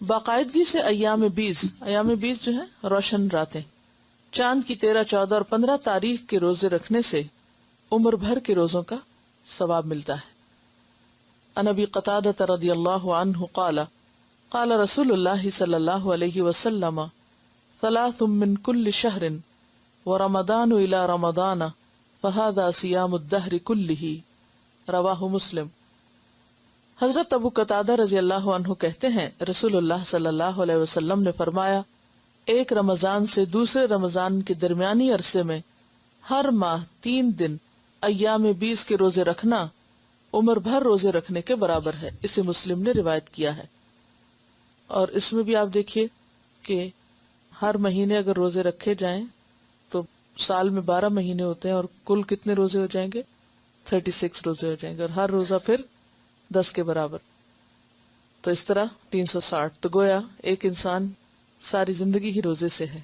باقاعدگی سے ایام 20 جو ہے روشن راتیں، چاند کی 13، 14 اور 15 تاریخ کے روزے رکھنے سے عمر بھر کے روزوں کا ثواب ملتا ہے۔ عن ابی قتادہ رضی اللہ عنہ قال قال رسول اللہ صلی اللہ علیہ وسلم ثلاث من كل شهر ورمضان الى رمضان فهذا صيام الدهر كله رواہ مسلم۔ حضرت ابو قتادہ رضی اللہ عنہ کہتے ہیں رسول اللہ صلی اللہ علیہ وسلم نے فرمایا، ایک رمضان سے دوسرے رمضان کے درمیانی عرصے میں ہر ماہ 3 دن ایام 20 کے روزے رکھنا عمر بھر روزے رکھنے کے برابر ہے۔ اسے مسلم نے روایت کیا ہے۔ اور اس میں بھی آپ دیکھیے کہ ہر مہینے اگر روزے رکھے جائیں تو سال میں 12 مہینے ہوتے ہیں اور کل کتنے روزے ہو جائیں گے؟ 36 روزے ہو جائیں گے، اور ہر روزہ پھر 10 کے برابر، تو اس طرح 360۔ تو گویا ایک انسان ساری زندگی ہی روزے سے ہے۔